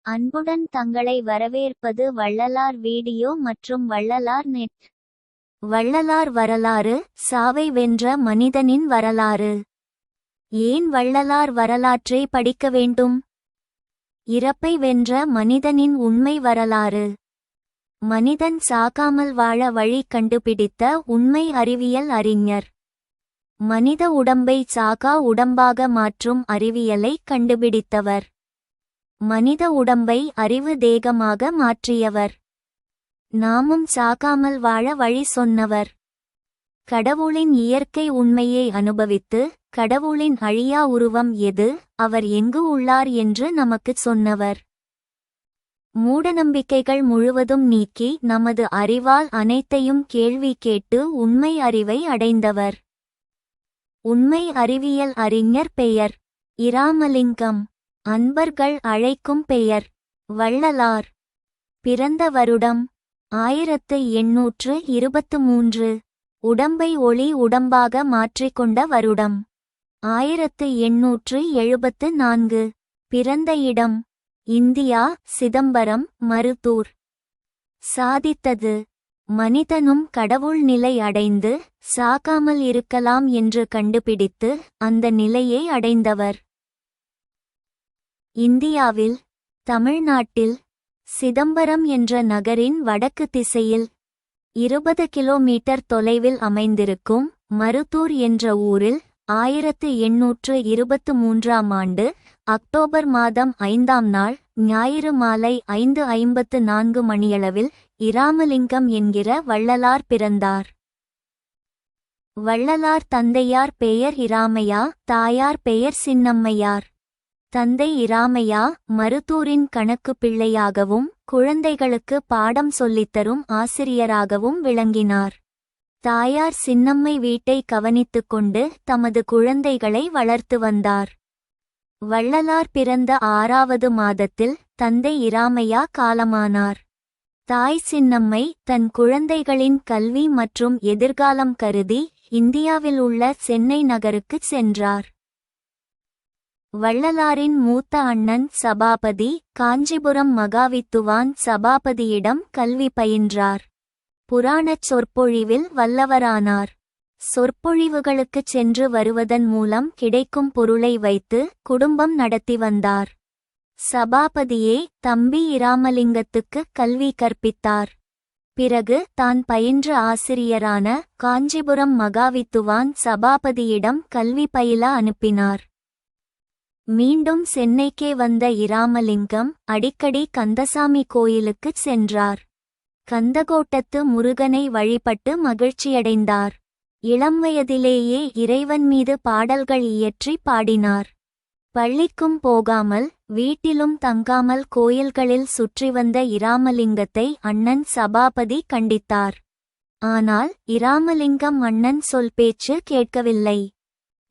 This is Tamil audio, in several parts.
அன்புடன் தங்களை வரவேற்பது வள்ளலார் வீடியோ மற்றும் வள்ளலார் நெட். வள்ளலார் வரலாறு, சாவை வென்ற மனிதனின் வரலாறு. ஏன் வள்ளலார் வரலாற்றை படிக்க வேண்டும்? இறப்பை வென்ற மனிதனின் உண்மை வரலாறு. மனிதன் சாகாமல் வாழ வழி கண்டுபிடித்த உண்மை அறிவியல் அறிஞர். மனித உடம்பை சாகா உடம்பாக மாற்றும் அறிவியலை கண்டுபிடித்தவர். மனித உடம்பை அறிவு தேகமாக மாற்றியவர். நாமும் சாகாமல் வாழ வழி சொன்னவர். கடவுளின் இயற்கை உண்மையை அனுபவித்து கடவுளின் அழியா உருவம் எது, அவர் எங்கு உள்ளார் என்று நமக்குச் சொன்னவர். மூடநம்பிக்கைகள் முழுவதும் நீக்கி நமது அறிவால் அனைத்தையும் கேள்வி கேட்டு உண்மை அறிவை அடைந்தவர். உண்மை அறிவியல் அறிஞர் பெயர் இராமலிங்கம். அன்பர்கள் அழைக்கும் பெயர் வள்ளலார். பிறந்த வருடம் 1823. உடம்பை ஒளி உடம்பாக மாற்றிக்கொண்ட வருடம் 1874. பிறந்த இடம் இந்தியா, சிதம்பரம், மருத்தூர். சாதித்தது மனிதனும் கடவுள் நிலை அடைந்து சாகாமல் இருக்கலாம் என்று கண்டுபிடித்து அந்த நிலையை அடைந்தவர். இந்தியாவில், தமிழ்நாட்டில், சிதம்பரம் என்ற நகரின் வடக்கு திசையில் 20 கிலோமீட்டர் தொலைவில் அமைந்திருக்கும் மருத்தூர் என்ற ஊரில் 1823ஆம் ஆண்டு அக்டோபர் மாதம் 5ஆம் நாள் ஞாயிறு மாலை 5:54 மணியளவில் இராமலிங்கம் என்கிற வள்ளலார் பிறந்தார். வள்ளலார் தந்தையார் பெயர் இராமையா, தாயார் பெயர் சின்னம்மையார். தந்தை இராமையா மருத்தூரின் கணக்கு பிள்ளையாகவும் குழந்தைகளுக்கு பாடம் சொல்லித்தரும் ஆசிரியராகவும் விளங்கினார். தாயார் சின்னம்மை வீட்டை கவனித்துக்கொண்டு தமது குழந்தைகளை வளர்த்து வந்தார். வள்ளலார் பிறந்த 6வது மாதத்தில் தந்தை இராமையா காலமானார். தாய் சின்னம்மை தன் குழந்தைகளின் கல்வி மற்றும் எதிர்காலம் கருதி இந்தியாவில் உள்ள சென்னை நகருக்குச் சென்றார். வள்ளலாரின் மூத்த அண்ணன் சபாபதி காஞ்சிபுரம் மகாவித்துவான் சபாபதியிடம் கல்வி பயின்றார். புராணச் சொற்பொழிவில் வல்லவரானார். சொற்பொழிவுகளுக்குச் சென்று வருவதன் மூலம் கிடைக்கும் பொருளை வைத்து குடும்பம் நடத்தி வந்தார். சபாபதியே தம்பி இராமலிங்கத்துக்கு கல்வி கற்பித்தார். பிறகு தான் பயின்ற ஆசிரியரான காஞ்சிபுரம் மகாவித்துவான் சபாபதியிடம் கல்வி பயில அனுப்பினார். மீண்டும் சென்னைக்கே வந்த இராமலிங்கம் அடிக்கடி கந்தசாமி கோயிலுக்குச் சென்றார். கந்தகோட்டத்து முருகனை வழிபட்டு மகிழ்ச்சியடைந்தார். இளம் வயதிலேயே இறைவன் மீது பாடல்கள் இயற்றி பாடினார். பள்ளிக்கும் போகாமல் வீட்டிலும் தங்காமல் கோயில்களில் சுற்றி வந்த இராமலிங்கத்தை அண்ணன் சபாபதி கண்டித்தார். ஆனால் இராமலிங்கம் அண்ணன் சொல் பேச்சு கேட்கவில்லை.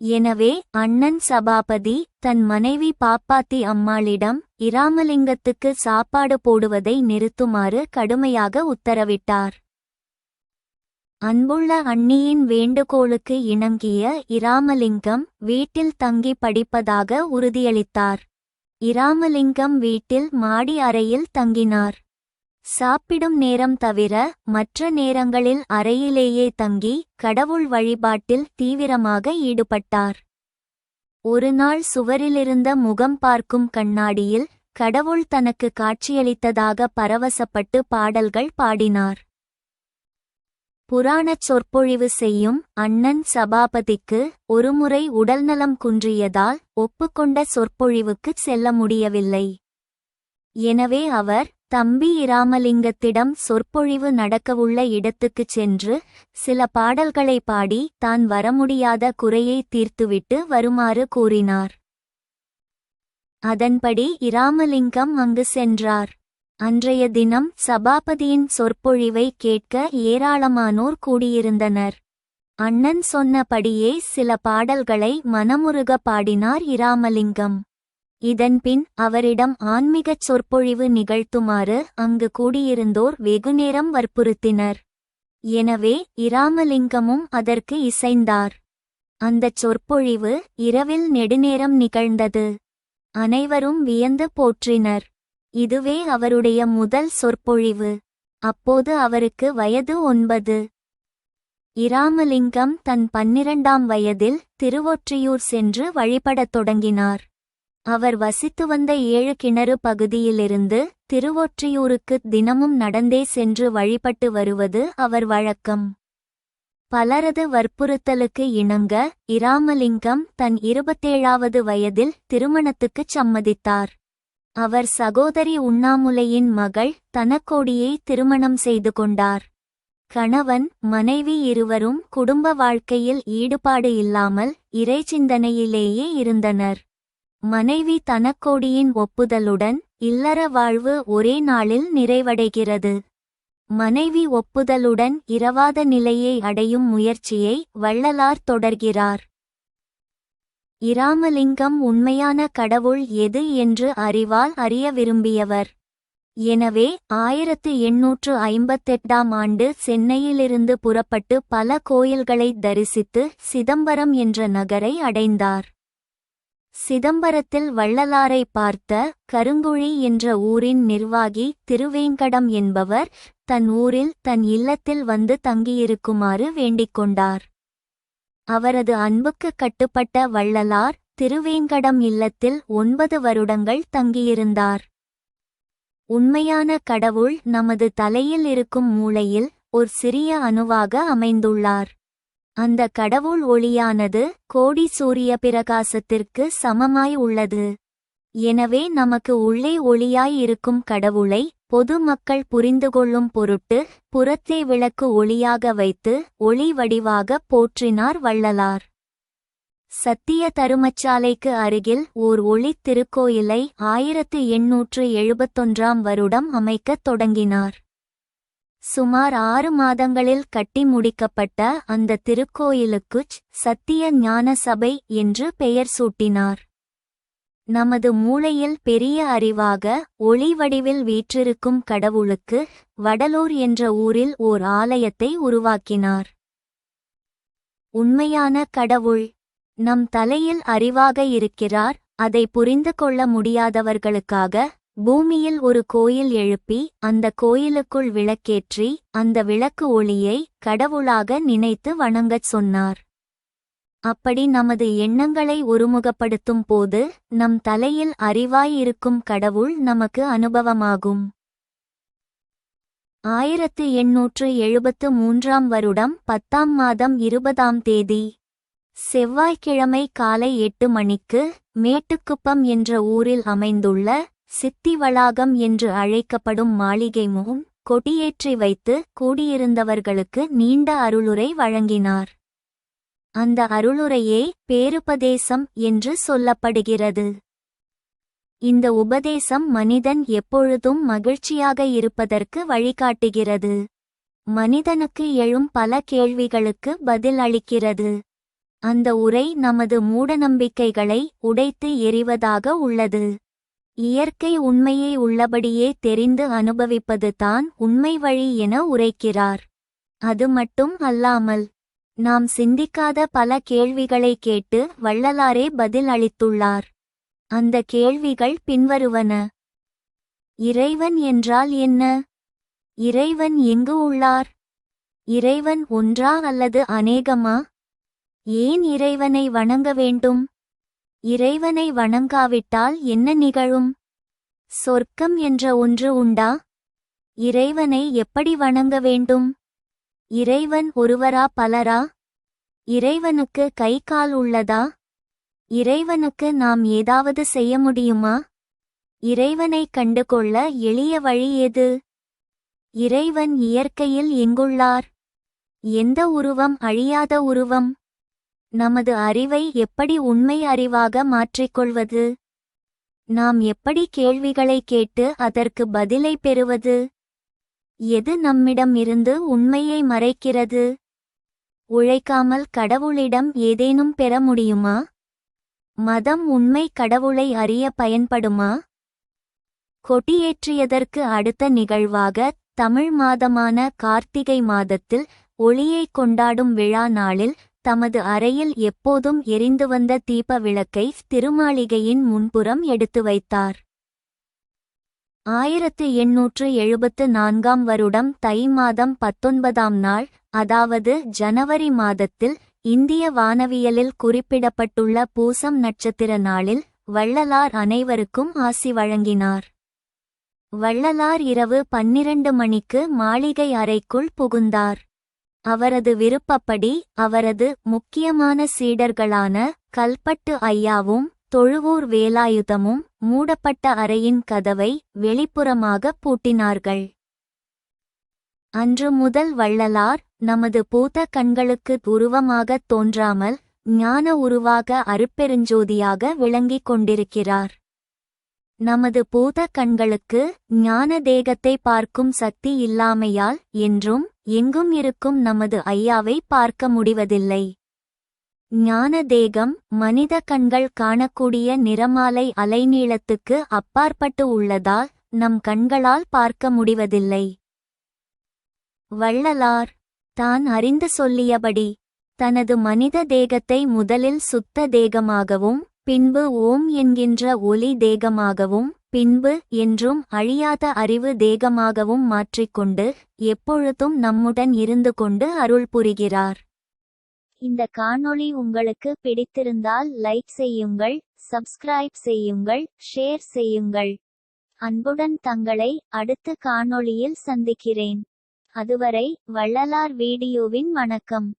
எனவே அண்ணன் சபாபதி தன் மனைவி பாப்பாத்தி அம்மாளிடம் இராமலிங்கத்துக்கு சாப்பாடு போடுவதை நிறுத்துமாறு கடுமையாக உத்தரவிட்டார். அன்புள்ள அண்ணியின் வேண்டுகோளுக்கு இணங்கிய இராமலிங்கம் வீட்டில் தங்கி படிப்பதாக உறுதியளித்தார். இராமலிங்கம் வீட்டில் மாடி அறையில் தங்கினார். சாப்பிடும் நேரம் தவிர மற்ற நேரங்களில் அறையிலேயே தங்கி கடவுள் வழிபாட்டில் தீவிரமாக ஈடுபட்டார். ஒருநாள் சுவரிலிருந்த முகம் பார்க்கும் கண்ணாடியில் கடவுள் தனக்கு காட்சியளித்ததாக பரவசப்பட்டு பாடல்கள் பாடினார். புராணச் சொற்பொழிவு செய்யும் அண்ணன் சபாபதிக்கு ஒருமுறை உடல்நலம் குன்றியதால் ஒப்புக்கொண்ட சொற்பொழிவுக்குச் செல்ல முடியவில்லை. எனவே அவர் தம்பி இராமலிங்கத்திடம் சொற்பொழிவு நடக்கவுள்ள இடத்துக்குச் சென்று சில பாடல்களை பாடி தான் வரமுடியாத குறையை தீர்த்துவிட்டு வருமாறு கூறினார். அதன்படி இராமலிங்கம் அங்கு சென்றார். அன்றைய தினம் சபாபதியின் சொற்பொழிவை கேட்க ஏராளமானோர் கூடியிருந்தனர். அண்ணன் சொன்னபடியே சில பாடல்களை மனமுருக பாடினார் இராமலிங்கம். இதன்பின் அவரிடம் ஆன்மீகச் சொற்பொழிவு நிகழ்த்துமாறு அங்கு கூடியிருந்தோர் வெகுநேரம் வற்புறுத்தினர். எனவே இராமலிங்கமும் அதற்கு இசைந்தார். அந்தச் சொற்பொழிவு இரவில் நெடுநேரம் நிகழ்ந்தது. அனைவரும் வியந்து போற்றினர். இதுவே அவருடைய முதல் சொற்பொழிவு. அப்போது அவருக்கு வயது 9. இராமலிங்கம் தன் 12ஆம் வயதில் திருவொற்றியூர் சென்று வழிபடத் தொடங்கினார். அவர் வசித்து வந்த 7 கிணறு பகுதியிலிருந்து திருவொற்றியூருக்கு தினமும் நடந்தே சென்று வழிபட்டு வருவது அவர் வழக்கம். பலரது வற்புறுத்தலுக்கு இணங்க இராமலிங்கம் தன் 27வது வயதில் திருமணத்துக்குச் சம்மதித்தார். அவர் சகோதரி உண்ணாமுலையின் மகள் தனக்கோடியை திருமணம் செய்து கொண்டார். கணவன் மனைவி இருவரும் குடும்ப வாழ்க்கையில் ஈடுபாடு இல்லாமல் இறைச்சிந்தனையிலேயே இருந்தனர். மனைவி தனக்கோடியின் ஒப்புதலுடன் இல்லற வாழ்வு ஒரே நாளில் நிறைவடைகிறது. மனைவி ஒப்புதலுடன் இரவாத நிலையை அடையும் முயற்சியை வள்ளலார் தொடர்கிறார். இராமலிங்கம் உண்மையான கடவுள் எது என்று அறிவால் அறிய விரும்பியவர். எனவே 1858ஆம் ஆண்டு சென்னையிலிருந்து புறப்பட்டு பல கோயில்களை தரிசித்து சிதம்பரம் என்ற நகரை அடைந்தார். சிதம்பரத்தில் வள்ளலாரை பார்த்த கருங்குழி என்ற ஊரின் நிர்வாகி திருவேங்கடம் என்பவர் தன் ஊரில் தன் இல்லத்தில் வந்து தங்கியிருக்குமாறு வேண்டிக்கொண்டார். அவரது அன்புக்கு கட்டுப்பட்ட வள்ளலார் திருவேங்கடம் இல்லத்தில் 9 வருடங்கள் தங்கியிருந்தார். உண்மையான கடவுள் நமது தலையில் இருக்கும் மூளையில் ஒரு சிறிய அணுவாக அமைந்துள்ளார். அந்த கடவுள் ஒளியானது கோடி சூரிய பிரகாசத்திற்கு சமமாய் உள்ளது. எனவே நமக்கு உள்ளே ஒளியாய் இருக்கும் கடவுளை பொது மக்கள் புரிந்துகொள்ளும் பொருட்டு புறத்தே விளக்கு ஒளியாக வைத்து ஒளி வடிவாக போற்றினார் வள்ளலார். சத்திய தருமச்சாலைக்கு அருகில் ஓர் ஒளித் திருக்கோயிலை 1871ஆம் வருடம் அமைக்கத் தொடங்கினார். சுமார் 6 மாதங்களில் கட்டி முடிக்கப்பட்ட அந்த திருக்கோயிலுக்குச் சத்திய ஞான சபை என்று பெயர் சூட்டினார். நமது மூளையில் பெரிய அறிவாக ஒளி வடிவில் வீற்றிருக்கும் கடவுளுக்கு வடலூர் என்ற ஊரில் ஓர் ஆலயத்தை உருவாக்கினார். உண்மையான கடவுள் நம் தலையில் அறிவாக இருக்கிறார். அதை புரிந்து கொள்ள முடியாதவர்களுக்காக பூமியில் ஒரு கோயில் எழுப்பி அந்த கோயிலுக்குள் விளக்கேற்றி அந்த விளக்கு ஒளியை கடவுளாக நினைத்து வணங்கச் சொன்னார். அப்படி நமது எண்ணங்களை ஒருமுகப்படுத்தும் போது நம் தலையில் அறிவாய் இருக்கும் கடவுள் நமக்கு அனுபவமாகும். 1873ஆம் வருடம் 10ஆம் மாதம் 20ஆம் தேதி செவ்வாய்க்கிழமை காலை 8 மணிக்கு மேட்டுக்குப்பம் என்ற ஊரில் அமைந்துள்ள சித்தி வளாகம் என்று அழைக்கப்படும் மாளிகை முன் கொடியேற்றி வைத்து கூடியிருந்தவர்களுக்கு நீண்ட அருளுரை வழங்கினார். அந்த அருளுரையே பேருபதேசம் என்று சொல்லப்படுகிறது. இந்த உபதேசம் மனிதன் எப்பொழுதும் மகிழ்ச்சியாக இருப்பதற்கு வழிகாட்டுகிறது. மனிதனுக்கு எழும் பல கேள்விகளுக்கு பதில் அளிக்கிறது. அந்த உரை நமது மூடநம்பிக்கைகளை உடைத்து எறிவதாக உள்ளது. இயற்கை உண்மையை உள்ளபடியே தெரிந்து அனுபவிப்பது தான் உண்மை வழி என உரைக்கிறார். அது மட்டும் அல்லாமல் நாம் சிந்திக்காத பல கேள்விகளை கேட்டு வள்ளலாரே பதில் அளித்துள்ளார். அந்த கேள்விகள் பின்வருவன. இறைவன் என்றால் என்ன? இறைவன் எங்கு உள்ளார்? இறைவன் ஒன்றா அல்லது அநேகமா? ஏன் இறைவனை வணங்க வேண்டும்? இறைவனை வணங்காவிட்டால் என்ன நிகழும்? சொர்க்கம் என்ற ஒன்று உண்டா? இறைவனை எப்படி வணங்க வேண்டும்? இறைவன் ஒருவரா பலரா? இறைவனுக்கு கை கால் உள்ளதா? இறைவனுக்கு நாம் ஏதாவது செய்ய முடியுமா? இறைவனை கண்டுகொள்ள எளிய வழி எது? இறைவன் இயற்கையில் எங்குள்ளார்? எந்த உருவம் அழியாத உருவம்? நமது அறிவை எப்படி உண்மை அறிவாக மாற்றிக்கொள்வது? நாம் எப்படி கேள்விகளை கேட்டு அதற்கு பதிலை பெறுவது? எது நம்மிடம் இருந்து உண்மையை மறைக்கிறது? உழைக்காமல் கடவுளிடம் ஏதேனும் பெற முடியுமா? மதம் உண்மை கடவுளை அறிய பயன்படுமா? கொடியேற்றியதற்கு அடுத்த நிகழ்வாக தமிழ் மாதமான கார்த்திகை மாதத்தில் ஒளியை கொண்டாடும் விழா நாளில் தமது அறையில் எப்போதும் எரிந்து வந்த தீப விளக்கை திருமாளிகையின் முன்புறம் எடுத்து வைத்தார். 1874 வருடம் தை மாதம் 19ஆம் நாள், அதாவது ஜனவரி மாதத்தில், இந்திய வானவியலில் குறிப்பிடப்பட்டுள்ள பூசம் நட்சத்திர நாளில் வள்ளலார் அனைவருக்கும் ஆசி வழங்கினார். வள்ளலார் இரவு 12 மணிக்கு மாளிகை அறைக்குள் புகுந்தார். அவரது விருப்பப்படி அவரது முக்கியமான சீடர்களான கல்பட்டு ஐயாவும் தொழுவூர் வேலாயுதமும் மூடப்பட்ட அறையின் கதவை வெளிப்புறமாக பூட்டினார்கள். அன்று முதல் வள்ளலார் நமது பூத கண்களுக்கு உருவமாகத் தோன்றாமல் ஞான உருவாக அருட்பெருஞ்சோதியாக விளங்கிக் கொண்டிருக்கிறார். நமது பூத கண்களுக்கு ஞான தேகத்தை பார்க்கும் சக்தி இல்லாமையால் என்றும் எங்கும் இருக்கும் நமது ஐயாவை பார்க்க முடிவதில்லை. ஞான தேகம் மனித கண்கள் காணக்கூடிய நிறமாலை அலைநீளத்துக்கு அப்பாற்பட்டு உள்ளதால் நம் கண்களால் பார்க்க முடிவதில்லை. வள்ளலார் தான் அறிந்து சொல்லியபடி தனது மனித தேகத்தை முதலில் சுத்த தேகமாகவும் பின்பு ஓம் என்கின்ற ஒலி தேகமாகவும் பின்பு என்றும் அழியாத அறிவு தேகமாகவும் மாற்றிக்கொண்டு எப்பொழுதும் நம்முடன் இருந்து கொண்டு அருள் புரிகிறார். இந்த காணொளி உங்களுக்கு பிடித்திருந்தால் லைக் செய்யுங்கள், சப்ஸ்கிரைப் செய்யுங்கள், ஷேர் செய்யுங்கள். அன்புடன் தங்களை அடுத்த காணொளியில் சந்திக்கிறேன். அதுவரை வள்ளலார் வீடியோவின் வணக்கம்.